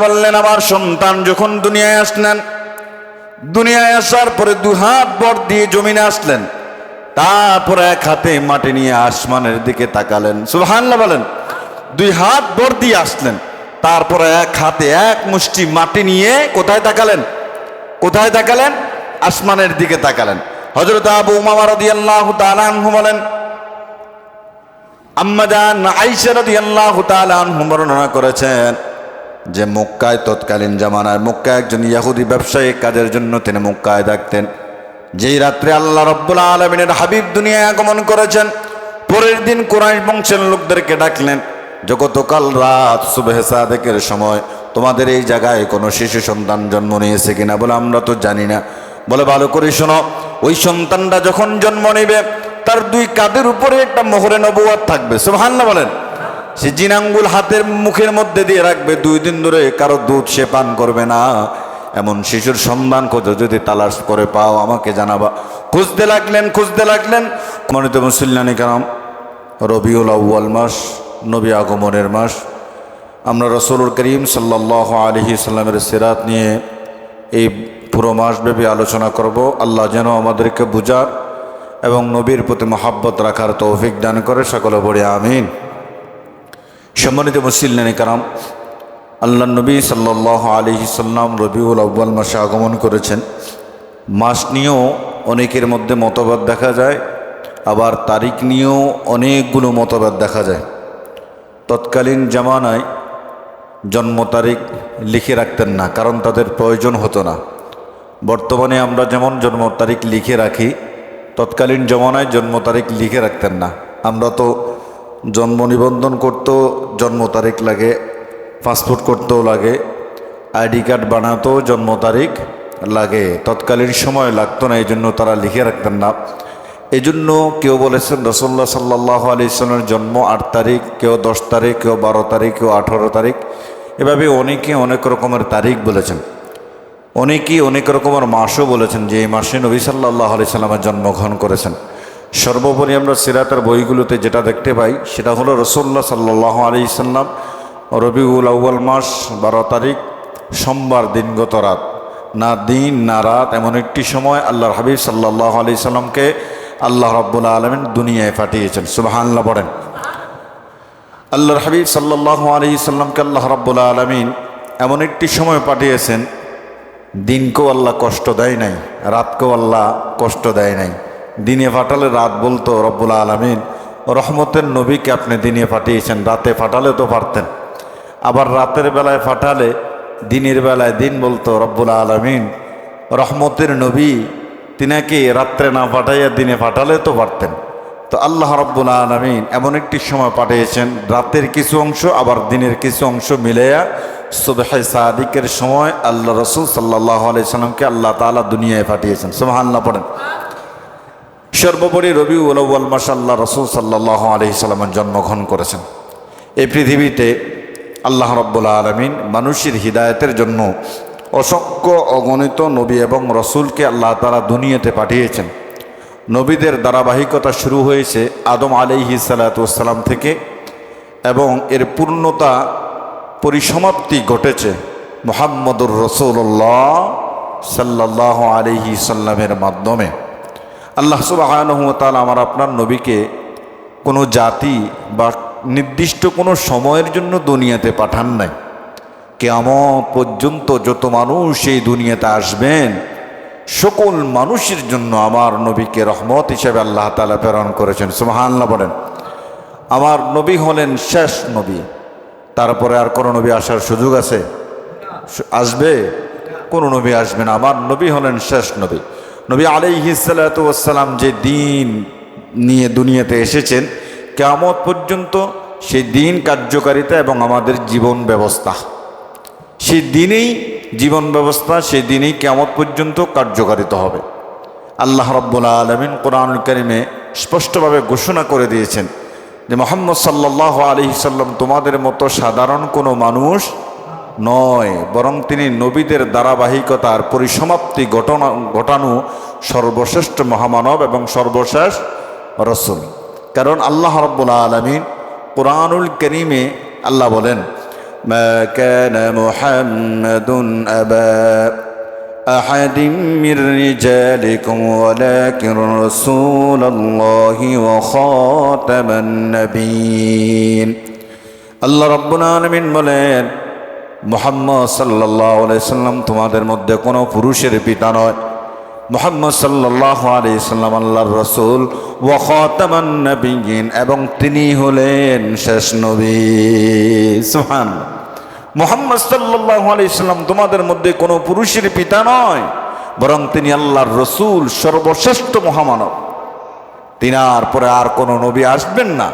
বললেন, আমার সন্তান যখন দুনিয়ায় আসলেন, দুনিয়ায় আসার পরে 2 হাত ভর দিয়ে জমিনে আসলেন, তারপরে 1 হাতে মাটি নিয়ে আসমানের দিকে তাকালেন। সুবহানাল্লাহ বলেন। 2 হাত ভর দিয়ে আসলেন, তারপরে 1 হাতে 1 মুষ্টি মাটি নিয়ে কোথায় তাকালেন? কোথায় তাকালেন? আসমানের দিকে তাকালেন। হযরত আবু উমামা রাদিয়াল্লাহু তাআলা আনহু বলেন, আম্মা জান আয়েশা রাদিয়াল্লাহু তাআলা আনহু বর্ণনা করেছেন যে মক্কায় তৎকালীন জামানায় মক্কায় একজন ইহুদি ব্যবসায়ী কাজের জন্য তিনি মক্কায় থাকতেন। যেই রাত্রে আল্লাহ রাব্বুল আলামিনের হাবিব দুনিয়ায় আগমন করেছেন, পরের দিন কুরাইশ বংশের লোকদেরকে ডাকলেন, গতকাল রাত সুবহে সাদেকের সময় তোমাদের এই জায়গায় কোনো শিশু সন্তান জন্ম নিয়েছে কিনা? বলে, আমরা তো জানি না। বলে, ভালো করে শোনো, ওই সন্তানটা যখন জন্ম নেবে তার 2 কাঁধের উপরে একটা মোহরে নবুয়ত থাকবে। সুবহানাল্লাহ বলেন। সে জিনাঙ্গুল হাতের মুখের মধ্যে দিয়ে রাখবে, 2 দিন ধরে কারো দুধ সে পান করবে না। এমন শিশুর সন্ধান খোঁজো, যদি তালাশ করে পাও আমাকে জানাবা। খুঁজতে লাগলেন। মনিত মুসল্লিয়ানে কেরাম, রবিউল আউয়াল মাস, নবী আগমনের মাস। আমরা রাসূলুল করিম সাল্লাল্লাহু আলাইহি সাল্লামের সিরাত নিয়ে এই পুরো মাসব্যাপী আলোচনা করব। আল্লাহ যেন আমাদেরকে বুঝার এবং নবীর প্রতি মহাব্বত রাখার তৌফিক দান করে, সকলে বলি আমিন। সম্মানিত মুসল্লিয়ানে কেরাম, আল্লাহ নবী সাল্লাল্লাহু আলাইহি সাল্লাম রবিউল আউয়াল মাসে আগমন করেছেন। মাস নিয়েও অনেকের মধ্যে মতভেদ দেখা যায়, আবার তারিখ নিয়েও অনেকগুলো মতভেদ দেখা যায়। তৎকালীন জামানায় জন্ম তারিখ লিখে রাখতেন না, কারণ তাদের প্রয়োজন হতো না। বর্তমানে আমরা যেমন জন্ম তারিখ লিখে রাখি, তৎকালীন জামানায় জন্ম তারিখ লিখে রাখতেন না। আমরা তো জন্ম নিবন্ধন করতেও জন্ম তারিখ লাগে, পাসপোর্ট করতেও লাগে, আইডি কার্ড বানাতেও জন্ম তারিখ লাগে। তৎকালীন সময় লাগতো না, এই জন্য তারা লিখে রাখতেন না। এই জন্য কেউ বলেছেন রাসূলুল্লাহ সাল্লাল্লাহু আলাইহি সাল্লামের জন্ম 8 তারিখ, কেউ 10 তারিখ, কেউ 12 তারিখ, কেউ 18 তারিখ, এভাবে অনেকে অনেক রকমের তারিখ বলেছেন। অনেকেই অনেক রকমের মাসও বলেছেন যে এই মাসে নবী সাল্লাল্লাহু আলাইহি সাল্লামের জন্মগ্রহণ করেছেন। সর্বোপরি আমরা সিরাতের বইগুলোতে যেটা দেখতে পাই সেটা হলো রাসূলুল্লাহ সাল্লাল্লাহু আলাইহি সাল্লাম রবিউল আউয়াল মাস 12 তারিখ সোমবার দিনগত রাত, না দিন না রাত, এমন একটি সময় আল্লাহর হাবিব সাল্লাল্লাহু আলাইহি সাল্লামকে আল্লাহ রাব্বুল আলামিন দুনিয়ায় পাঠিয়েছেন। সুবহানাল্লাহ পড়েন। আল্লাহর হাবিব সাল্লাল্লাহু আলাইহি সাল্লামকে আল্লাহ রাব্বুল আলামিন এমন একটি সময় পাঠিয়েছেন, দিনকেও আল্লাহ কষ্ট দেয় নাই, রাতকেও আল্লাহ কষ্ট দেয় নাই। দিনে পাঠালে রাত বলতো রব্বুল আলামিন রহমতের নবীকে আপনি দিনে পাঠিয়েছেন, রাতে পাঠালে তো পারতেন। আবার রাতের বেলায় পাঠালে দিনের বেলায় দিন বলতো রব্বুল আলামিন রহমতের নবী তিনাকে রাত্রে না পাঠাইয়া দিনে পাঠালে তো পারতেন। তো আল্লাহ রব্বুল আলামিন এমন একটি সময় পাঠিয়েছেন, রাতের কিছু অংশ আবার দিনের কিছু অংশ মিলাইয়া সুবহে সাদিকের সময় আল্লাহ রাসূল সাল্লাল্লাহু আলাইহি সাল্লামকে আল্লাহ তাআলা দুনিয়ায় পাঠিয়েছেন। সুবহানাল্লাহ পড়েন। সর্বোপরি রবিউল আউয়াল মাসে আল্লাহ রাসূল সাল্লাল্লাহু আলাইহি সাল্লামের জন্মগ্রহণ করেছেন। এই পৃথিবীতে আল্লাহ রাব্বুল আলামিন মানুষের হিদায়াতের জন্য অসংখ্য অগণিত নবী এবং রসুলকে আল্লাহ তাআলা দুনিয়াতে পাঠিয়েছেন। নবীদের ধারাবাহিকতা শুরু হয়েছে আদম আলাইহিস সালাতু ওয়াস সালাম থেকে, এবং এর পূর্ণতা পরিসমাপ্তি ঘটেছে মুহাম্মদুর রাসূলুল্লাহ সাল্লাল্লাহু আলাইহি সাল্লামের মাধ্যমে। আল্লাহ সুবহানাহু ওয়া তাআলা আমার আপনার নবীকে কোনো জাতি বা নির্দিষ্ট কোনো সময়ের জন্য দুনিয়াতে পাঠান নাই। কিয়ামত পর্যন্ত যত মানুষ এই দুনিয়াতে আসবেন সকল মানুষের জন্য আমার নবীকে রহমত হিসেবে আল্লাহ তাআলা প্রেরণ করেছেন। সুবহানাল্লাহ বলেন। আমার নবী হলেন শেষ নবী, তারপরে আর কোনো নবী আসার সুযোগ আছে? আসবে? কোনো নবী আসবে না। আমার নবী হলেন শেষ নবী। নবী আলাইহিস সালাতু ওয়াস সালাম যে দিন নিয়ে দুনিয়াতে এসেছেন, কিয়ামত পর্যন্ত সেই দিন কার্যকারিতা এবং আমাদের জীবন ব্যবস্থা, সেই দিনেই জীবন ব্যবস্থা, সেই দিনেই কিয়ামত পর্যন্ত কার্যকারিত হবে। আল্লাহ রাব্বুল আলামিন কোরআনুল কারীমে স্পষ্টভাবে ঘোষণা করে দিয়েছেন যে মুহাম্মদ সাল্লাল্লাহু আলাইহি সাল্লাম তোমাদের মতো সাধারণ কোনো মানুষ নয়, বরং তিনি নবীদের ধারাবাহিকতার পরিসমাপ্তি ঘটানো সর্বশ্রেষ্ঠ মহামানব এবং সর্বশেষ রসুল। কারণ আল্লাহ রাব্বুল আলামিন কোরআনুল কারীমে আল্লাহ বলেন মা কানা মুহাম্মাদুন আবা আহাদিম মির রিজালিকুম ওয়ালাকিন রাসূলুল্লাহি ওয়া খাতামান নাবিয়্যিন। আল্লাহ রাব্বুল আলামিন বলেন, মুহাম্মদ সাল্লাল্লাহু আলাইহি সাল্লাম তোমাদের মধ্যে কোনো পুরুষের পিতা নয়। মুহাম্মদ সাল্লাল্লাহু আলাইহি সাল্লাম আল্লাহর রাসূল ওয়া খাতামান নাবিয়্যিন, এবং তিনি হলেন শেষ নবী। সুবহানাল্লাহ। মুহাম্মদ সাল্লাল্লাহু আলাইহি সাল্লাম তোমাদের মধ্যে কোনো পুরুষের পিতা নয়, বরং তিনি আল্লাহর রাসূল, সর্বশ্রেষ্ঠ মহামানব। তিনার পরে আর কোনো নবী আসবেন না।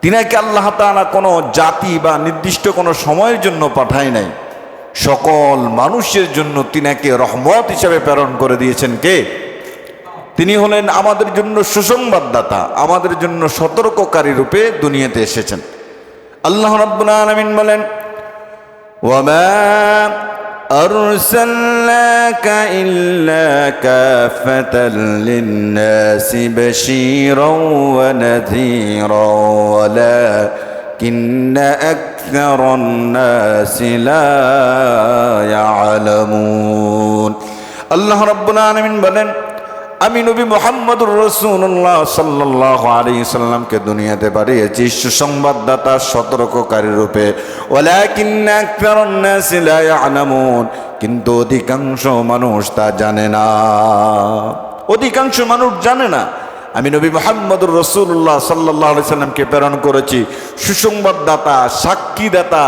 তিনাকে আল্লাহ তাআলা কোনো জাতি বা নির্দিষ্ট কোনো সময়ের জন্য পাঠায় নাই, সকল মানুষের জন্য তিনাকে রহমত হিসেবে প্রেরণ করে দিয়েছেন। কে? তিনি হলেন আমাদের জন্য সুসংবাদদাতা, আমাদের জন্য সতর্ককারী রূপে দুনিয়াতে এসেছেন। আল্লাহ রাব্বুল আলামিন বলেন, ওয়ামা আরসালনাকা ইল্লা কাফাতাল লিন্নাসি বাশীরাও ওয়া নাযীরা ওয়ালাকিন্না আকসারান নাসি লা ইয়ালামুন। আল্লাহ রাব্বুল আলামিন বলেন, আমি নবী মুহাম্মদুর রাসূলুল্লাহ সাল্লাল্লাহু আলাইহি সাল্লামকে দুনিয়াতে পাঠিয়েছি সুসংবাদদাতা, সতর্ককারী রূপে। ওয়ালাকিন্না আকসারান নাসি লা ইয়ালামুন, কিন্তু অধিকাংশ মানুষ তা জানে না। অধিকাংশ মানুষ জানে না আমি নবী মুহাম্মদুর রাসূলুল্লাহ সাল্লাল্লাহু আলাইহি সাল্লামকে প্রেরণ করেছি সুসংবাদদাতা, সাক্ষীদাতা,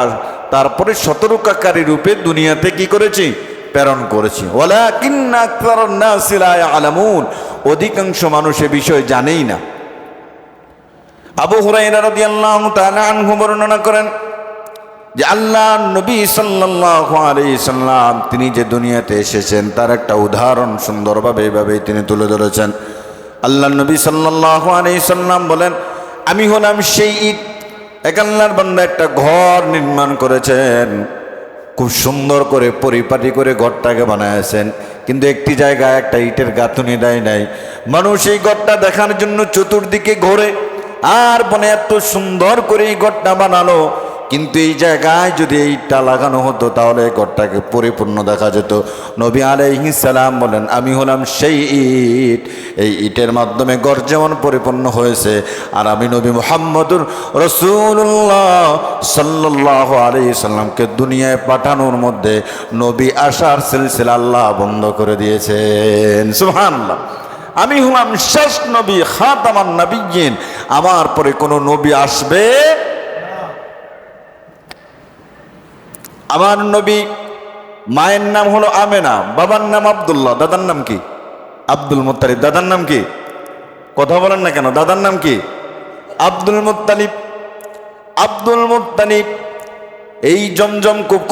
তারপরে সতর্ককারী রূপে দুনিয়াতে কি করেছি? প্রেরণ করেছি। ওয়ালাকিন্না আকসারান নাসি লা ইয়ালামুন, অধিকাংশ মানুষ এ বিষয় জানেই না। আবু হুরায়রা রাদিয়াল্লাহু তাআলা আনহু বর্ণনা করেন যে আল্লাহর নবী সাল্লাল্লাহু আলাইহি সাল্লাম তিনি যে দুনিয়াতে এসেছেন তার একটা উদাহরণ সুন্দরভাবে এইভাবে তিনি তুলে ধরেছেন। আল্লাহর নবী সাল্লাল্লাহু আলাইহি সাল্লাম বলেন, আমি হলাম সেই ইট। এক আল্লাহর বান্দা একটা ঘর নির্মাণ করেছেন, খুব সুন্দর করে পরিপাটি করে ঘরটাকে বানাইছেন, কিন্তু একটি জায়গায় একটা ইটের গাঁথুনি দেয় নাই। মানুষ এই ঘরটা দেখার জন্য চতুর্দিকে ঘোরে, আর বনে এত সুন্দর করে এই ঘরটা বানালো, কিন্তু এই জায়গায় যদি ইটটা লাগানো হতো তাহলে ঘরটাকে পরিপূর্ণ দেখা যেত। নবী আলাইহিস সালাম বলেন, আমি হলাম সেই ইট। এই ইটের মাধ্যমে ঘর যেমন পরিপূর্ণ হয়েছে, আর আমি নবী মুহাম্মদুর রাসূলুল্লাহ সাল্লাল্লাহু আলাইহি সাল্লামকে দুনিয়ায় পাঠানোর মধ্যে নবী আসার সিলসিলা আল্লাহ বন্ধ করে দিয়েছেন। সুবহানাল্লাহ। আমি হলাম শেষ নবী, খাতামান নাবিয়্যিন, আমার পরে কোনো নবী আসবে। আমার নবী মায়ের নাম হলো আমেনা, বাবার নাম আব্দুল্লাহ, দাদার নাম কি? Abdul Muttalib. দাদার নাম কি? কথা বলেন না কেন? দাদার নাম কি? Abdul Muttalib. আব্দুল মুত্তালিব এই জমজম কূপ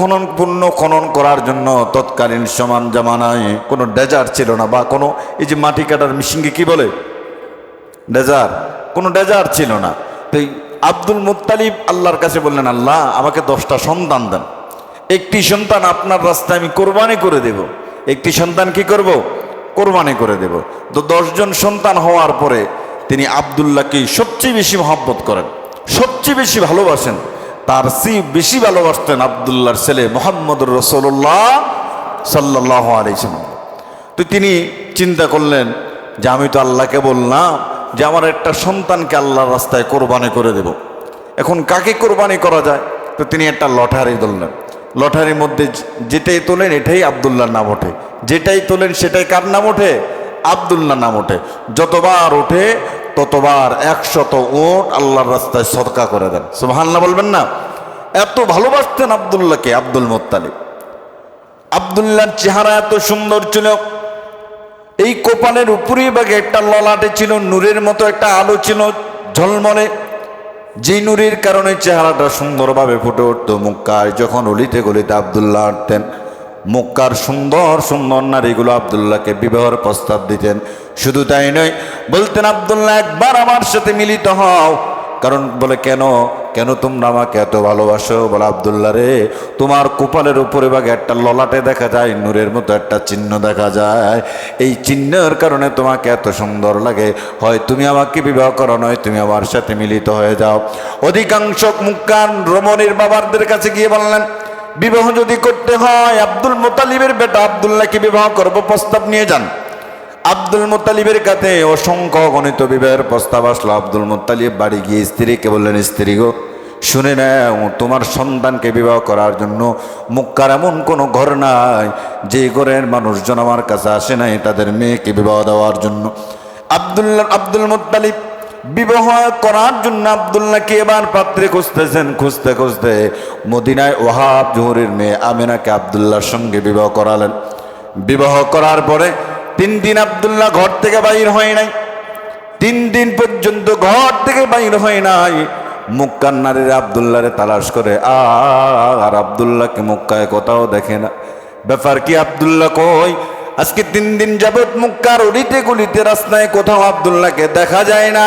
খনন করার জন্য তৎকালীন সমান জামানায় কোনো ডেজার্ট ছিল না, বা কোনো এই যে মাটি কাটার মেশিনকে কি বলে? ডেজার্ট। কোনো ডেজার্ট ছিল না। তো আব্দুল মুত্তালিব আল্লাহর কাছে বললেন, আল্লাহ আমাকে 10টা সন্তান দেন, একটি সন্তান আপনার রাস্তায় আমি কোরবানি করে দেব। একটি সন্তান কি করব? কোরবানি করে দেব। তো 10 জন সন্তান হওয়ার পরে তিনি আব্দুল্লাহকে সবচেয়ে বেশি মহব্বত করেন, সবচেয়ে বেশি ভালোবাসেন। তার চেয়ে বেশি ভালোবাসতেন আব্দুল্লাহর ছেলে মুহাম্মদুর রাসূলুল্লাহ সাল্লাল্লাহু আলাইহি সাল্লাম। তো তিনি চিন্তা করলেন যে আমি তো আল্লাহকে বললাম যে আমার একটা সন্তানকে আল্লাহর রাস্তায় কোরবানি করে দেব, এখন কাকে কোরবানি করা যায়? তো তিনি একটা লটারি ধরলেন। লটারির মধ্যে যেটাই তোলেন এটাই আব্দুল্লাহর নাম ওঠে, যেটাই তোলেন সেটাই কার নাম ওঠে? আব্দুল্লাহর নাম ওঠে। যতবার ওঠে ততবার 100 উট আল্লাহর রাস্তায় সদকা করে দেন। সুবহানাল্লাহ বলবেন না? এত ভালোবাসতেন আব্দুল্লাহকে আব্দুল মুত্তালিব। আব্দুল্লাহর চেহারা এত সুন্দর ছিল, এই কপালের উপরেই ভাগে একটা ললাটে ছিল, নূরের মতো একটা আলো ছিল ঝলমলে, যে নূরের কারণে চেহারাটা সুন্দরভাবে ফুটে উঠত। মক্কায় যখন অলিতে গলিতে আব্দুল্লাহ হাঁটতেন, মক্কার সুন্দর সুন্দর নারীগুলো আব্দুল্লাহকে বিবাহের প্রস্তাব দিতেন। শুধু তাই নয়, বলতেন আব্দুল্লাহ একবার আমার সাথে মিলিত হও। কারণ বলে, কেন? কেন তোমরা আমাকে এত ভালোবাসো? বলে আব্দুল্লাহ রে, তোমার কপালের উপরে ভাগে একটা ললাটে দেখা যায়, নূরের মতো একটা চিহ্ন দেখা যায়, এই চিহ্নের কারণে তোমাকে এত সুন্দর লাগে। হয় তুমি আমাকে বিবাহ করো, নয় তুমি আমার সাথে মিলিত হয়ে যাও। অধিকাংশ মুক্কান রমণীর বাবাদের কাছে গিয়ে বললেন, বিবাহ যদি করতে হয় আব্দুল মুত্তালিবের বেটা আব্দুল্লাহকে বিবাহ করব, প্রস্তাব নিয়ে যান। আব্দুল মুত্তালিবের কাছে অসংখ্য গণিত বিবাহের প্রস্তাব আসলো। আব্দুল মুত্তালিব বাড়ি গিয়ে স্ত্রীকে বললেন, স্ত্রী গো, শুনে নাও, তোমার সন্তানকে বিবাহ করার জন্য মক্কার এমন কোনো ঘর নাই যে ঘরের মানুষজন আমার কাছে আসে নাই তাদের মেয়েকে বিবাহ দেওয়ার জন্য। আব্দুল মুত্তালিব বিবাহ করার জন্য আব্দুল্লাহকে এবার পাত্রে খুঁজতেছেন। খুঁজতে খুঁজতে মদিনায় ওহাব জোহরের মেয়ে আমেনাকে আব্দুল্লাহর সঙ্গে বিবাহ করালেন। বিবাহ করার পরে 3 দিন আব্দুল্লাহ ঘর থেকে বাইর হয় নাই। 3 দিন পর্যন্ত ঘর থেকে বাইর হয় নাই। মক্কার নারীরা আব্দুল্লাহরে তালাশ করে, আর আব্দুল্লাহকে মক্কায় কোথাও দেখে না। ব্যাপার কি, আব্দুল্লাহ কই? আজকে 3 দিন যাবৎ মক্কার অলিতে গলিতে রাস্তায় কোথাও আব্দুল্লাহকে দেখা যায় না।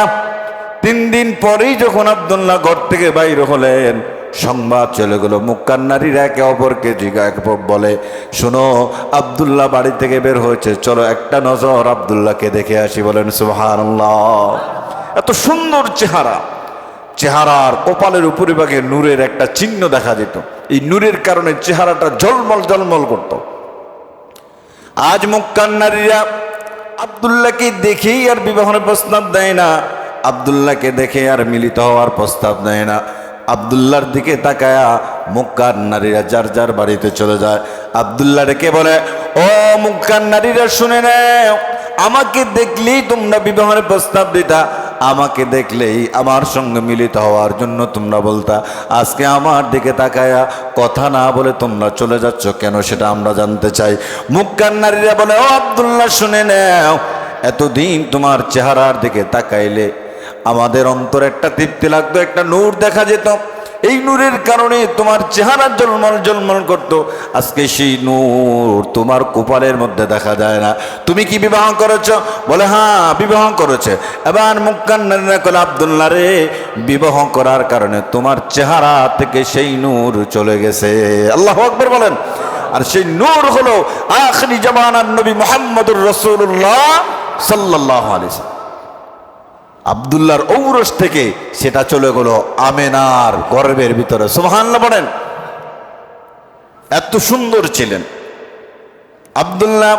3 দিন পরেই যখন আব্দুল্লাহ ঘর থেকে বাইর হলেন, সংবাদ চলে গেল। মক্কার নারীরা একে অপরকে বলে, শোনো, আব্দুল্লাহ বাড়ি থেকে বের হয়েছে, চলো একটা নজর আব্দুল্লাহকে দেখে আসি। বলেন সুবহানাল্লাহ। এত সুন্দর চেহারা, চেহারার কপালের উপরিভাগে নূরের একটা চিহ্ন দেখা যেত। এই নূরের কারণে চেহারাটা ঝলমল ঝলমল করত। আজ মক্কার নারীরা আব্দুল্লাহকে দেখেই আর বিবাহের প্রস্তাব দেয় না, আব্দুল্লাহকে দেখে আর মিলিত হওয়ার প্রস্তাব দেয় না। আব্দুল্লাহর দিকে তাকায়া মক্কার নারীরা যার যার বাড়িতে চলে যায়। আব্দুল্লাহ রেখে বলে, ও মক্কার নারীরা, শুনে নাও, আমাকে দেখলেই তোমরা বিবাহের প্রস্তাব দিতা, আমাকে দেখলেই আমার সঙ্গে মিলিত হওয়ার জন্য তোমরা বলতা। আজকে আমার দিকে তাকায়া কথা না বলে তোমরা চলে যাচ্ছ কেন, সেটা আমরা জানতে চাই। মক্কার নারীরা বলে, ও আব্দুল্লাহ, শুনে নাও, এতদিন তোমার চেহারার দিকে তাকাইলে আমাদের অন্তরে একটা তৃপ্তি লাগতো, একটা নূর দেখা যেত। এই নূরের কারণে তোমার চেহারা জলমল জলমল করতো। আজকে সেই নূর তোমার কপালের মধ্যে দেখা যায় না। তুমি কি বিবাহ করেছ? বলে, হ্যাঁ, বিবাহ করেছে। এবার মক্কার নারীরা বলে, আব্দুল্লাহ রে, বিবাহ করার কারণে তোমার চেহারা থেকে সেই নূর চলে গেছে। আল্লাহু আকবার বলেন। আর সেই নূর হলো আখিরি জামানার নবী মুহাম্মদুর রাসূলুল্লাহ সাল্লাল্লাহু আলাইহি ওয়াসাল্লাম। আব্দুল্লাহর ঔরস থেকে সেটা চলে গেল আমেনার গর্ভের ভিতরে। সুবহানাল্লাহ বলেন। এত সুন্দর ছিলেন আব্দুল্লাহ।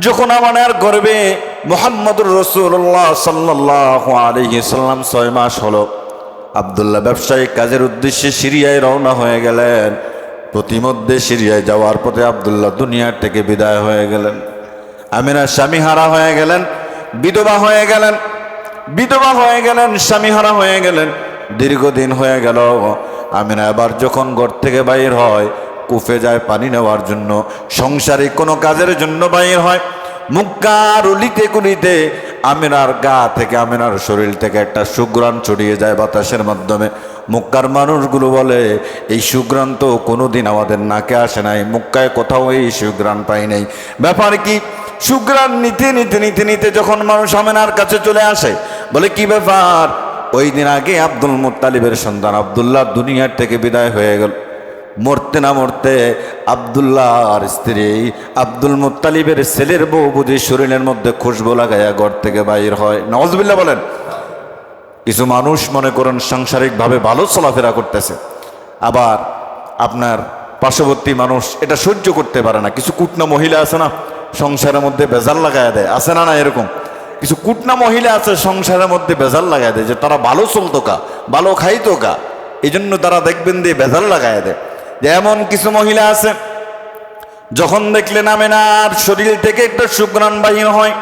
যখন আমেনার গর্ভে মুহাম্মদুর রাসূলুল্লাহ সাল্লাল্লাহু আলাইহি ওয়াসাল্লাম 6 মাস হলো, আব্দুল্লাহ ব্যবসায়িক কাজের উদ্দেশ্যে সিরিয়ায় রওনা হয়ে গেলেন। প্রতিমধ্যে সিরিয়ায় যাওয়ার পথে আব্দুল্লাহ দুনিয়ার থেকে বিদায় হয়ে গেলেন। আমেনা স্বামীহারা হয়ে গেলেন, বিধবা হয়ে গেলেন। বিধবা হয়ে গেলেন, স্বামীহারা হয়ে গেলেন। দীর্ঘদিন হয়ে গেল। আমেনা আবার যখন ঘর থেকে বাইর হয়, কুফে যায় পানি নেওয়ার জন্য, সংসারিক কোনো কাজের জন্য বাইর হয়। মক্কার অলিতে গলিতে আমেনার গা থেকে, আমেনার শরীর থেকে একটা সুঘ্রাণ ছড়িয়ে যায় বাতাসের মাধ্যমে। মক্কার মানুষগুলো বলে, এই সুঘ্রাণ তো কোনোদিন আমাদের নাকে আসে নাই, মক্কায় কোথাও এই সুঘ্রাণ পাই নাই। ব্যাপার কি? সুঘ্রাণ নিতে নিতে নিতে নিতে যখন মানুষ আমেনার কাছে চলে আসে, বলে, কি ব্যাপার? ওই দিন আগে আব্দুল মুত্তালিবের সন্তান আব্দুল্লাহ দুনিয়ার থেকে বিদায় হয়ে গেল। মরতে না মরতে আব্দুল্লাহর স্ত্রী আব্দুল মুত্তালিবের ছেলের বউ বুঝি শরীরের মধ্যে খুশবু লাগাইয়া ঘর থেকে বাইর হয়। নাউজুবিল্লাহ বলেন। কিছু মানুষ মনে করেন সাংসারিকভাবে ভালো চলাফেরা করতেছে, আবার আপনার পার্শ্ববর্তী মানুষ এটা সহ্য করতে পারে না। কিছু কুটনা মহিলা আছে না, সংসারের মধ্যে বেজাল লাগাই দেয়, আছে না? না, এরকম কিছু কুটনা মহিলা আছে সংসারের মধ্যে বেজাল লাগাই দেয়, যে তারা ভালো চলতো কা, ভালো খাইতো কা, এই জন্য তারা দেখবেন দিয়ে বেজাল লাগাই দেয়। যে এমন কিছু মহিলা আছে, যখন দেখলেন আমেনার শরীর থেকে একটা সুঘ্রাণ বাহির হয়,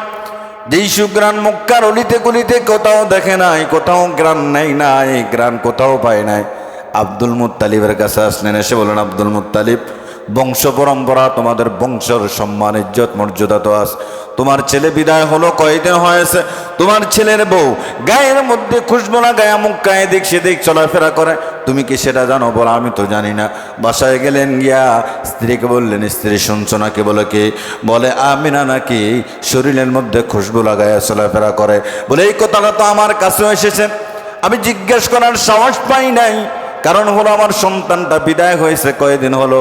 যেই সুঘ্রাণ মক্কার অলিতে গলিতে কোথাও দেখে নাই, কোথাও গ্রাণ নেই নাই, গ্রাণ কোথাও পায় নাই। আব্দুল মুত্তালিবের কাছে আসলেন, এসে বলেন, আব্দুল মুত্তালিব, বংশ পরম্পরা, তোমাদের বংশের সম্মান ইজ্জত মর্যাদা তো আস। তোমার ছেলে বিদায় হলো, কয়দিন হয়েছে? তোমার ছেলের বউ গায়ের মধ্যে খুশবু না, গায়ে মক্কায় এদিক সেদিক চলাফেরা করে, তুমি কি সেটা জানো? বলে, আমি তো জানি না। বাসায় গেলেন, গিয়া স্ত্রীকে বললেন, স্ত্রী শুনছো নাকি? বলে, কি? বলে, আমিনা নাকি শরীরের মধ্যে খুশবু লাগায় চলাফেরা করে। বলে, এই কথাটা তো আমার কাছেও এসেছে। আমি জিজ্ঞেস করার সাহস পাই নাই, কারণ হলো আমার সন্তানটা বিদায় হয়েছে কয়েকদিন হলো,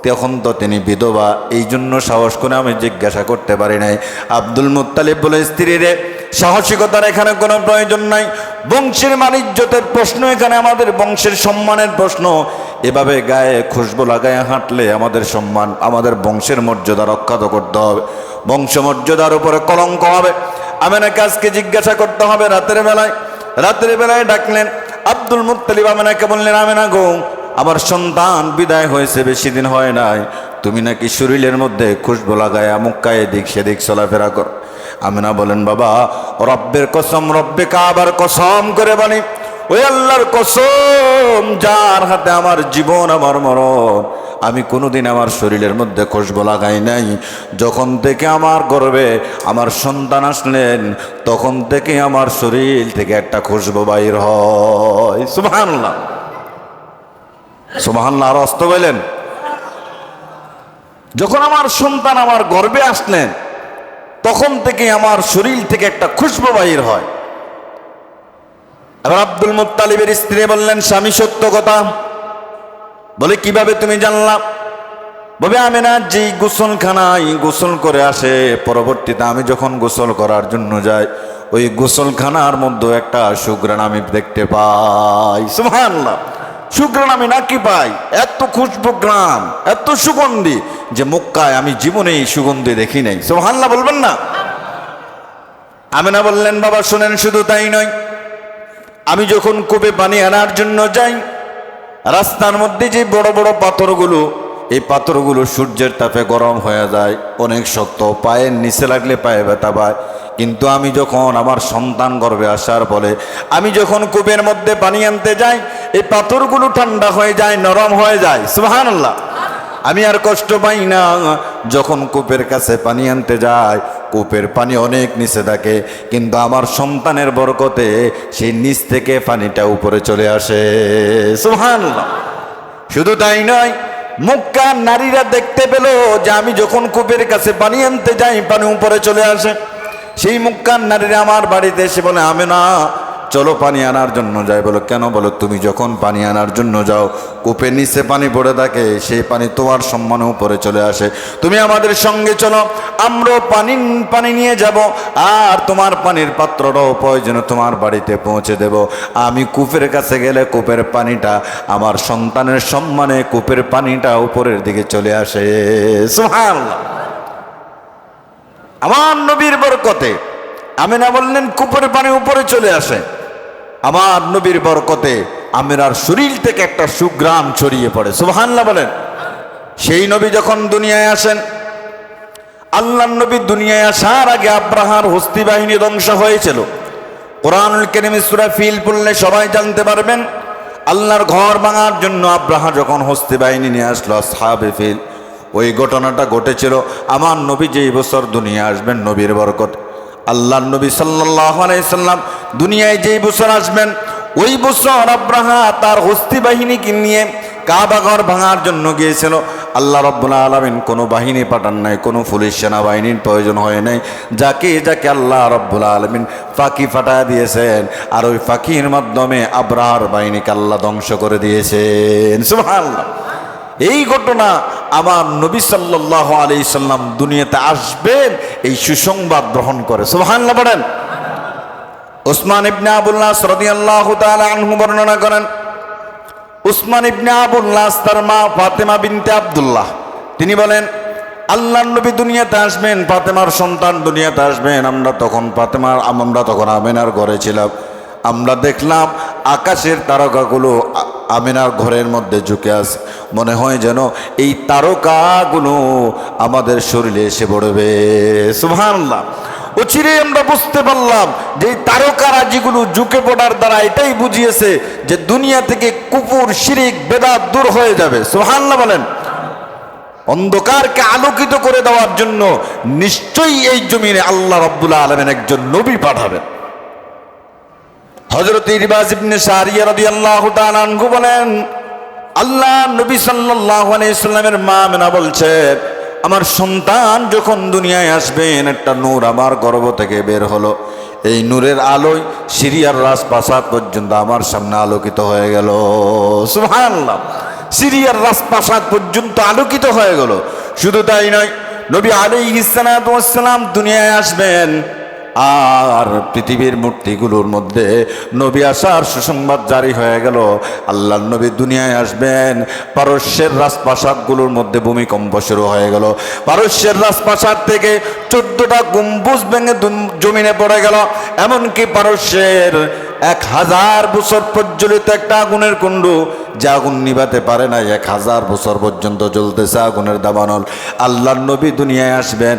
তখন তো তিনি বিধবা, এই জন্য সাহস করে আমি জিজ্ঞাসা করতে পারি নাই। আব্দুল মুত্তালিব বলে, স্ত্রীরে সাহসিকতার এখানে কোনো প্রয়োজন নাই, বংশের মানিজ্যতের প্রশ্ন, এখানে আমাদের বংশের সম্মানের প্রশ্ন। এভাবে গায়ে খুশবু লাগায় হাঁটলে আমাদের সম্মান, আমাদের বংশের মর্যাদা রক্ষা করতে হবে, বংশ মর্যাদার উপরে কলঙ্ক হবে। আমেনাকে আজকে জিজ্ঞাসা করতে হবে। রাতের বেলায় ডাকলেন আব্দুল মুত্তালিব, আমেনাকে বললেন, আমেনা গো, আমার সন্তান বিদায় হয়েছে, বেশি দিন হয় নাই, তুমি নাকি শরীরের মধ্যে খুশবু লাগায় মুক্কায় এদিক সেদিক চলাফেরা কর। আমেনা বলেন, বাবা, রব্বের কসম, রব্বে কাবার কসম করে বলি, ওই আল্লাহর কসম যার হাতে আমার জীবন আমার মরণ, আমি কোনোদিন আমার শরীরের মধ্যে খুশবু লাগাই নাই। যখন থেকে আমার গর্ভে আমার সন্তান আসলেন, তখন থেকে আমার শরীর থেকে একটা খুশবু বাইর হয়। সুবহানাল্লাহ, সুবহানাল্লাহ। আর অস্ত বলেন, যখন আমার সন্তান আমার গর্ভে আসলেন, তখন থেকে আমার শরীর থেকে একটা খুশবু বাইর হয়। এবার আব্দুল মুত্তালিবের স্ত্রী বললেন, স্বামী সত্য কথা বলে, কিভাবে তুমি জানলা? বলে, আমেনা যেই গোসলখানায় গোসল করে আসে, পরবর্তীতে আমি যখন গোসল করার জন্য যাই, ওই গোসলখানার মধ্যে একটা সুঘ্রাণ আমি দেখতে পাই। সুবহানাল্লাহ, সুঘ্রাণ আমি নাকি পাই, এত খুশবু গ্রাম, এত সুগন্ধি যে মক্কায় আমি জীবনে এই সুগন্ধি দেখি নাই। সুবহানাল্লাহ বলবেন না? আমেনা বললেন, বাবা শোনেন, শুধু তাই নয়, আমি যখন কূপে পানি আনার জন্য যাই, রাস্তার মধ্যে যে বড় বড় পাথরগুলো, এই পাথরগুলো সূর্যের তাপে গরম হয়ে যায়, অনেক শক্ত, পায়ের নিচে লাগলে পায়ে ব্যথা পায়। কিন্তু আমি যখন আমার সন্তান গর্ভে আসার ফলে আমি যখন কূপের মধ্যে পানি আনতে যাই, এই পাথরগুলো ঠান্ডা হয়ে যায়, নরম হয়ে যায়। সুবহানাল্লাহ, আমি আর কষ্ট পাই না। যখন কূপের কাছে পানি আনতে যায়, কূপের পানি অনেক নিচে থাকে, কিন্তু আমার সন্তানের বরকতে সেই নিচ থেকে পানিটা উপরে চলে আসে। সুবহানাল্লাহ। শুধু তাই নয়, মক্কার নারীরা দেখতে পেল যে আমি যখন কূপের কাছে পানি আনতে যাই, পানি উপরে চলে আসে। সেই মক্কার নারীরা আমার বাড়িতে এসে বলে, আমেনা চলো পানি আনার জন্য যাই। বলো, কেন? বলো, তুমি যখন পানি আনার জন্য যাও, কূপের নিচে পানি পড়ে থাকে, সেই পানি তোমার সম্মানে উপরে চলে আসে, তুমি আমাদের সঙ্গে চলো, আমরাও পানি নিয়ে যাব, আর তোমার পানির পাত্রটাও প্রয়োজনে তোমার বাড়িতে পৌঁছে দেব। আমি কূপের কাছে গেলে কূপের পানিটা আমার সন্তানের সম্মানে, কূপের পানিটা উপরের দিকে চলে আসে। সুবহানাল্লাহ। আমার নবীর বরকতে, আমেনা বললেন, কূপের পানি উপরে চলে আসে। আমার নবীর বরকতে আমেনার শরীর থেকে একটা সুঘ্রাণ ছড়িয়ে পড়ে। সুবহানাল্লাহ বলেন। সেই নবী যখন দুনিয়ায় আসেন, আল্লাহর নবী দুনিয়ায় আসার আগে আব্রাহার হস্তি বাহিনী ধ্বংস হয়েছিল। কোরআনুল কারীমে সূরা ফিল পড়লে সবাই জানতে পারবেন, আল্লাহর ঘর ভাঙার জন্য আব্রাহা যখন হস্তি বাহিনী নিয়ে আসলো, আসহাবে ফিল, ওই ঘটনাটা ঘটেছিল আমার নবী যেই বছর দুনিয়া আসবেন, নবীর বরকত। আল্লাহর নবী সাল্লাল্লাহু আলাইহি সাল্লাম দুনিয়ায় যেই বছর আসবেন, ওই বছর আব্রাহা তার হস্তি বাহিনীকে নিয়ে কাবা ঘর ভাঙার জন্য গিয়েছিল। আল্লাহ রাব্বুল আলামিন কোনো বাহিনী পাঠান নাই, কোনো পুলিশ সেনাবাহিনীর প্রয়োজন হয় নাই। যাকে আল্লাহ রাব্বুল আলামিন ফাঁকি ফাটায় দিয়েছেন, আর ওই ফাঁকির মাধ্যমে আব্রাহার বাহিনীকে আল্লাহ ধ্বংস করে দিয়েছেন। সুবহানাল্লাহ। এই ঘটনা আমার নবী সাল্লাল্লাহু আলাইহি সাল্লাম দুনিয়াতে আসবেন এই সুসংবাদ গ্রহণ করে। সুবহানাল্লাহ বলেন। উসমান ইবনে আবুল আস রাদিয়াল্লাহু তাআলা আনহু বর্ণনা করেন, উসমান ইবনে আবুল আস তার মা ফাতেমা বিনতে আব্দুল্লাহ, তিনি বলেন, আল্লাহর নবী দুনিয়াতে আসবেন, ফাতেমার সন্তান দুনিয়াতে আসবেন। আমরা তখন আমেনার ঘরে ছিলাম। আমরা দেখলাম আকাশের তারকাগুলো আমেনার ঘরের মধ্যে ঝুঁকে আছে, মনে হয় যেন এই তারকাগুলো আমাদের শরীরে এসে পড়বে। সুবহানাল্লাহ। অচিরে আমরা বুঝতে পারলাম যে এই তারকারাজিগুলো ঝুঁকে পড়ার দ্বারা এটাই বুঝিয়েছে যে দুনিয়া থেকে কুফর, শিরিক, বেদাত দূর হয়ে যাবে। সুবহানাল্লাহ বলেন। অন্ধকারকে আলোকিত করে দেওয়ার জন্য নিশ্চয়ই এই জমিনে আল্লাহ রাব্বুল আলামিন একজন নবী পাঠাবেন। হযরত ইরবাজ ইবনে সারিয়া রাদিয়াল্লাহু তাআলা আনহু বলেন, আল্লাহ নবী সাল্লাল্লাহু আলাইহি সাল্লামের মা আমেনা বলছে, আমার সন্তান যখন দুনিয়ায় আসবেন একটা নূর আমার গর্ভ থেকে বের হলো, এই নূরের আলোয় সিরিয়ার রাজপ্রাসাদ পর্যন্ত আমার সামনে আলোকিত হয়ে গেল। সুবহানাল্লাহ, সিরিয়ার রাজপ্রাসাদ পর্যন্ত আলোকিত হয়ে গেল। শুধু তাই নয়, নবী আলাইহিস সালাতু ওয়াস সালাম দুনিয়ায় আসবেন, আর পৃথিবীর মূর্তিগুলোর মধ্যে নবী আসার সুসংবাদ জারি হয়ে গেল। আল্লাহর নবী দুনিয়ায় আসবেন, পারস্যের রাজপ্রাসাদগুলোর মধ্যে ভূমিকম্প শুরু হয়ে গেল। পারস্যের রাজপ্রাসাদ থেকে 14টা গম্বুজ ভেঙে জমিনে পড়ে গেল। এমনকি পারস্যের 1000 বছর প্রজ্বলিত একটা আগুনের কুণ্ড, যে আগুন নিভাতে পারে না, 1000 বছর পর্যন্ত জ্বলতেছে আগুনের দাবানল। আল্লাহর নবী দুনিয়ায় আসবেন,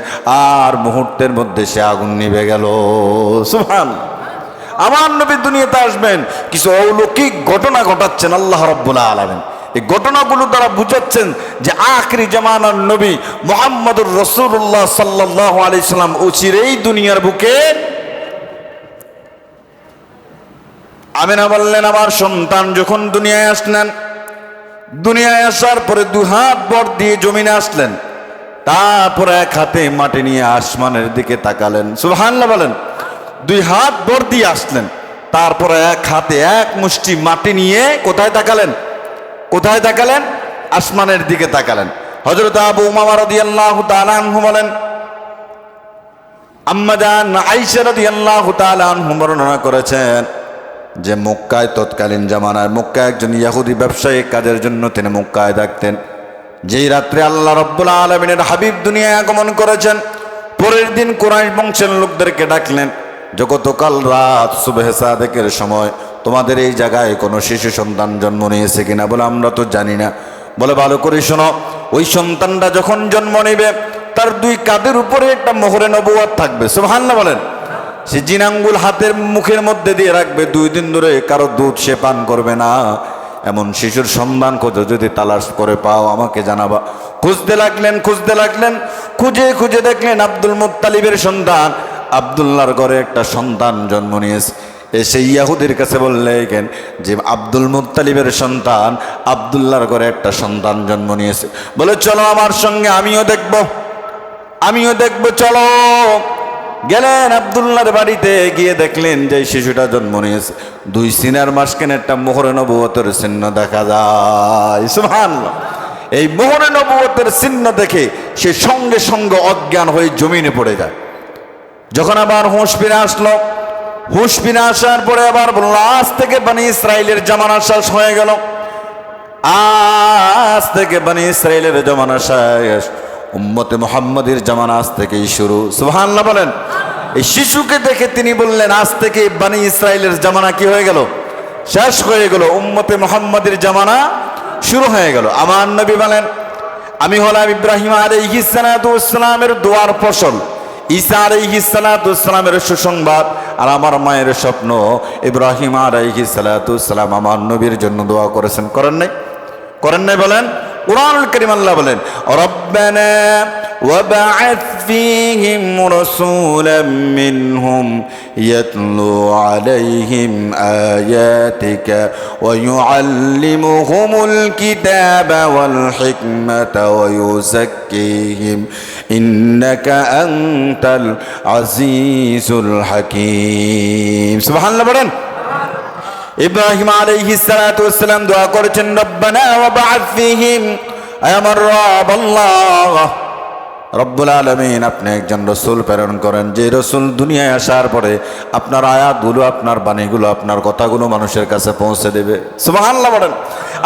আর মুহূর্তের মধ্যে সে আগুন নিভে গেল। সুবহানাল্লাহ, আমার নবী দুনিয়াতে আসবেন, কিছু অলৌকিক ঘটনা ঘটাচ্ছেন আল্লাহ রাব্বুল আলামিন। এই ঘটনাগুলো দ্বারা বুঝাচ্ছেন যে আখিরি জামানার নবী মুহাম্মদুর রাসূলুল্লাহ সাল্লাল্লাহু আলাইহি সাল্লাম অচিরেই দুনিয়ার বুকে। আমিনা বললেন, আমার সন্তান যখন দুনিয়ায় আসলেন, দুনিয়ায় আসার পরে 2 হাত ভর দিয়ে জমিনে আসলেন, তারপরে 1 হাতে মাটি নিয়ে আসমানের দিকে তাকালেন। সুবহানাল্লাহ বলেন। 2 হাত ভর দিয়ে আসলেন, তারপরে 1 হাতে 1 মুষ্টি মাটি নিয়ে কোথায় তাকালেন? কোথায় তাকালেন? আসমানের দিকে তাকালেন। হযরত আবু উমামা রাদিয়াল্লাহু তাআলা আনহু বলেন, আম্মা জান আয়েশা রাদিয়াল্লাহু তাআলা আনহু বর্ণনা করেছেন যে মক্কায় তৎকালীন জামানায় মক্কায় একজন ইহুদি ব্যবসায়ী কাজের জন্য তিনি মক্কায় থাকতেন। যেই রাত্রে আল্লাহ রাব্বুল আলামিনের হাবিব দুনিয়ায় আগমন করেছেন, পরের দিন কুরাইশ বংশের লোকদেরকে ডাকলেন, গতকাল রাত সুবহে সাদেকের সময় তোমাদের এই জায়গায় কোনো শিশু সন্তান জন্ম নিয়েছে কিনা? বলে আমরা তো জানি না। বলে ভালো করে শোনো, ওই সন্তানটা যখন জন্ম নেবে তার 2 কাঁধের উপরে একটা মোহরে নবুয়ত থাকবে। সুবহানাল্লাহ বলেন। সে জিনাঙ্গুল হাতের মুখের মধ্যে দিয়ে রাখবে, 2 দিন ধরে কারো দুধ সে পান করবে না। এমন শিশুর সন্ধান খোঁজো, যদি তালাশ করে পাও আমাকে জানাবা। খুঁজতে লাগলেন, খুঁজে খুঁজে দেখলেন আব্দুল মুত্তালিবের সন্তান আব্দুল্লাহর ঘরে একটা সন্তান জন্ম নিয়েছে। এসে ইহুদির কাছে বললেন যে আব্দুল মুত্তালিবের সন্তান আব্দুল্লাহর ঘরে একটা সন্তান জন্ম নিয়েছে। বলে চলো আমার সঙ্গে, আমিও দেখব, চলো। গেলেন আব্দুল্লাহর বাড়িতে, গিয়ে দেখলেন যে শিশুটা জন্ম নিয়েছে। 2 সিনার মাঝখানে একটা মোহরে নবুয়তের চিহ্ন দেখা যায়। সুবহানাল্লাহ। এই মোহরে নবুয়তের চিহ্ন দেখে সে সঙ্গে সঙ্গে অজ্ঞান হয়ে জমিনে পড়ে যায়। যখন আবার হুঁশ ফিরে আসার পরে আবার বলল, আজ থেকে বনি ইসরাইলের জামানা শেষ হয়ে গেল, আজ থেকে বনি ইসরাইলের জামানা শেষ, উম্মতে মুহাম্মাদের জামানা আজ থেকেই শুরু। সুবহানাল্লাহ বলেন। এই শিশুকে দেখে তিনি বললেন, আজ থেকে বনি ইসরাইলের জামানা কি হয়ে গেল? শেষ হয়ে গেল, উম্মতে মুহাম্মাদের জামানা শুরু হয়ে গেল। আমার নবী বলেন, আমি হলাম ইব্রাহিম আলাইহিস সালাতু ওয়াস সালামের দোয়ার ফসল, ঈসা আলাইহিস সালাতু ওয়াস সালামের সুসংবাদ, আর আমার মায়ের স্বপ্ন। ইব্রাহিম আলাইহিস সালাতু ওয়াস সালাম আমার নবীর জন্য দোয়া করেছেন, করেন নাই? বলেন। কুরআনুল কারীম আল্লাহ বলেন, রব্বানা ওয়াবআথ ফীহিম রাসূলাম মিনহুম ইয়াতলু আলাইহিম আয়াতিকা ওয়া ইউআল্লিমুহুমুল কিতাবা ওয়াল হিকমাতা ওয়া ইউযাক্কিহিম ইন্নাকা আনতাল আজিজুল হাকীম। সুবহানাল্লাহ বলেন। ইব্রাহিম আলাইহিস সালাতু ওয়াস সালাম দোয়া করেছেন, রব্বানা ওয়াবআথ ফীহিম, আয় আমার রব আল্লাহ রব্বুল আলামিন, আপনি একজন রাসূল প্রেরণ করেন, যে রাসূল দুনিয়ায় আসার পরে আপনার আয়াতগুলো, আপনার বাণীগুলো, আপনার কথাগুলো মানুষের কাছে পৌঁছে দেবে। সুবহানাল্লাহ বলেন।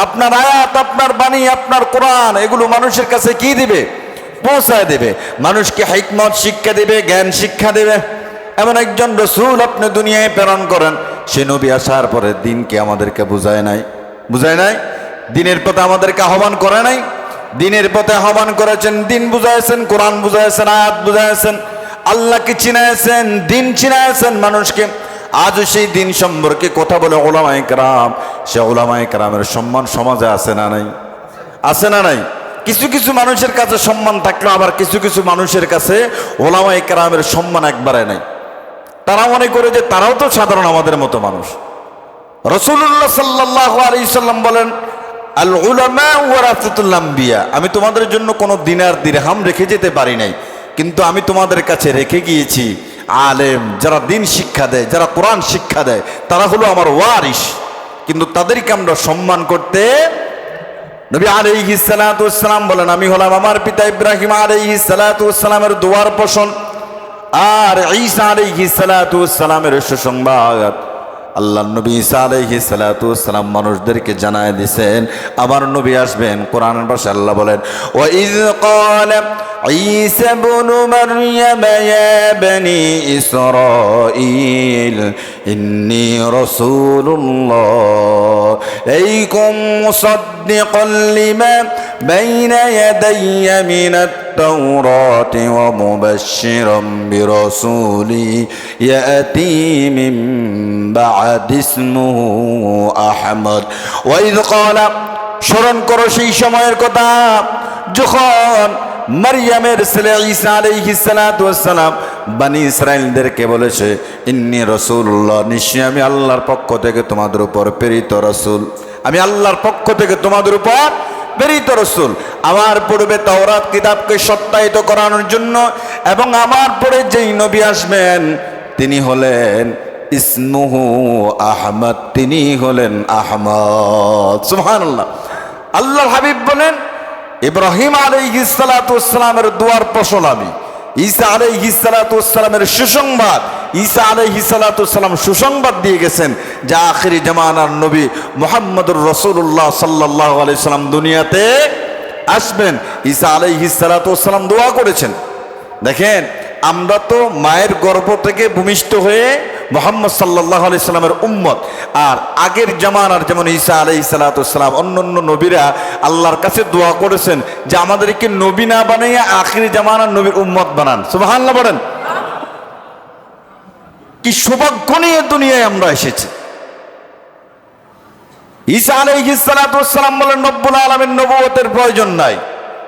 আপনার আয়াত, আপনার বাণী, আপনার কোরআন, এগুলো মানুষের কাছে কি দিবে? পৌঁছায় দেবে। মানুষকে হিকমত শিক্ষা দেবে, জ্ঞান শিক্ষা দেবে। এমন একজন রাসূল আপনি দুনিয়ায় প্রেরণ করেন, সে নবী আসার পরে দিনকে আমাদেরকে বুঝায় নাই? দিনের পথে আমাদেরকে আহ্বান করে নাই? দিনের পথে আহ্বান করেছেন, দিন বুঝাইছেন, কোরআন বুঝাইছেন, আয়াত বুঝাইছেন, আল্লাহকে চিনাইছেন, দিন চিনাইছেন মানুষকে। আজও সেই দিন সম্পর্কে কথা বলে উলামায়ে কেরাম, সে উলামায়ে কেরামের সম্মান সমাজে আছে না নাই? আছে না নাই? কিছু কিছু মানুষের কাছে সম্মান থাকলেও আবার কিছু কিছু মানুষের কাছে উলামায়ে কেরামের সম্মান একবারে নাই। তারা মনে করে যে তারাও তো সাধারণ আমাদের মতো মানুষ। রাসূলুল্লাহ সাল্লাল্লাহু আলাইহি সাল্লাম বলেন, আল উলামা ওয়ারাসাতুল আম্বিয়া, আমি তোমাদের জন্য কোনো দিনার দিরহাম রেখে যেতে পারি নাই, কিন্তু আমি তোমাদের কাছে রেখে গিয়েছি আলেম, যারা দিন শিক্ষা দেয়, যারা কোরআন শিক্ষা দেয়, তারা হলো আমার ওয়ারিস। কিন্তু তাদেরকে আমরা সম্মান করতে, নবী আলাইহিস সালাতু ওয়াস সালাম বলেন, আমি হলাম আমার পিতা ইব্রাহিম আলাইহিস সালাতু ওয়াস সালামের দোয়ার পোষণ, আর ঈসা আলাইহিস সালাতু ওয়াস সালামের সুসংবাদ আল্লাহ নবী ঈসা আলাইহিস সালাতু ওয়াস সালাম মানুষদেরকে জানায় দিয়েছেন আমার নবী আসবেন। কোরআনের ভাষায় আল্লাহ বলেন, ওয়া ইয ক্বালা ঈসা ইবনু মারইয়াম ইয়া বনি ইসরাঈল ইন্নী রাসূলুল্লাহ ইলাইকুম মুসাদ্দিকান লিমা বাইনা ইয়াদাইয়া মিনাত التوراة ومبشرا برسول يأتي من بعد اسمه أحمد وإذ قال স্মরণ করো সেই সময়ের কথা যখন মারইয়ামের ছেলে ঈসা আলাইহিস সালাতু ওয়াস সালাম বনি ইসরাঈলদেরকে বলেছে, ইন্নী রাসূলুল্লাহ, নিশ্চয়ই আমি আল্লাহর পক্ষ থেকে তোমাদের উপর প্রেরিত রাসূল, আমি আল্লাহর পক্ষ থেকে তোমাদের উপর প্রেরিত রাসূল। আমার পূর্বে তাওরাত কিতাবকে সত্যায়িত করানোর জন্য, এবং আমার পরে যেই নবী আসবেন তিনি হলেন ইসমুহু আহমদ, তিনি হলেন আহমদ। সুবহানাল্লাহ। আল্লাহর হাবিব বলেন, ইব্রাহিম আলাইহিস সালাতু ওয়াস সালামের দুয়ার পোষণ আমি, ঈসা আলাইহিস সালাতু ওয়াস সালামের সুসংবাদ, ঈসা আলাইহিস সালাতু ওয়াস সালাম সুসংবাদ দিয়ে গেছেন যে আখিরি জামানার নবী মুহাম্মদুর রাসূলুল্লাহ সাল্লাল্লাহু আলাইহি সাল্লাম দুনিয়াতে আসবেন। ঈসা আলাইহিস সালাতু ওয়াস সালাম দোয়া করেছেন। দেখেন, আমরা তো মায়ের গর্ভ থেকে ভূমিষ্ঠ হয়ে মুহাম্মদ সাল্লাল্লাহু আলাইহি সাল্লামের উম্মত, আর আগের জামানার যেমন ঈসা আলাইহিস সালাতু ওয়াস সালাম অন্যান্য নবীরা আল্লাহর কাছে দোয়া করেছেন যে আমাদেরকে নবী না বানাইয়া আখিরি জামানার নবীর উম্মত বানান। সুবহানাল্লাহ বলেন। কি সৌভাগ্য নিয়ে দুনিয়ায় আমরা এসেছি। ঈসা আলাইহিস সালাতু ওয়াস সালাম বলেন, রব্বুল আলামিন নবুয়তের প্রয়োজন নাই,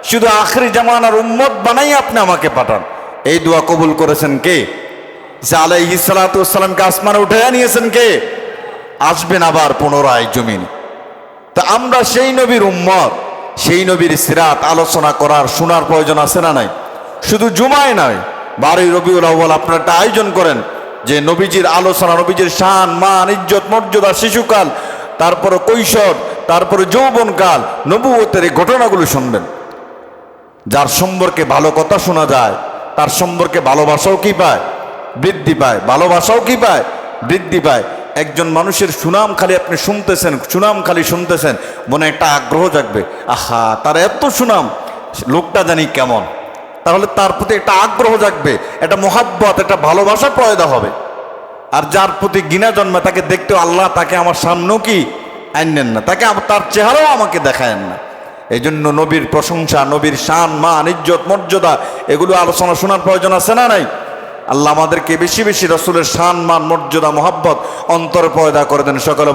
শুধু আখিরি জামানার উম্মত বানাইয়া আপনি আমাকে পাঠান। এই দোয়া কবুল করেছেন কে? ঈসা আলাইহিস সালাতু ওয়াস সালামকে আসমানে উঠাইয়া নিয়েছেন কে? আসবেন আবার পুনরায় জমিনে। তা আমরা সেই নবীর উম্মত, সেই নবীর সিরাত আলোচনা করার শোনার প্রয়োজন আছে না নাই? শুধু জুমায় নয়, 12 রবিউল আউয়াল আপনারা একটা আয়োজন করেন যে নবীজির আলোচনা, নবীজির শান মান ইজ্জত মর্যাদা, শিশুকাল, তারপরে কৈশোর, তারপরে যৌবনকাল, নবুয়তের এই ঘটনাগুলো শুনবেন। যার সম্পর্কে ভালো কথা শোনা যায় তার সম্পর্কে ভালোবাসাও কি পায়? বৃদ্ধি পায়। ভালোবাসাও কি পায়? বৃদ্ধি পায়। একজন মানুষের সুনাম খালি আপনি শুনতেছেন, সুনাম খালি শুনতেছেন, মনে একটা আগ্রহ জাগবে, আহা তার এত সুনাম, লোকটা জানি কেমন, তাহলে তার প্রতি একটা আগ্রহ জাগবে, একটা মোহাব্বত, একটা ভালোবাসা পয়দা হবে। আর যার প্রতি ঘৃণা জন্মে তাকে দেখতেও আল্লাহ তাকে আমার সামনেও কি আনেন না, তাকে তার চেহারাও আমাকে দেখায়েন না। এই জন্য নবীর প্রশংসা, নবীর শান মান ইজ্জত মর্যাদা এগুলো আলোচনা শোনার প্রয়োজন আছে না নাই? আল্লাহ আমাদেরকে বেশি বেশি রাসূলের শান মান মর্যাদা মোহাব্বত অন্তর পয়দা করে দেন সকলে।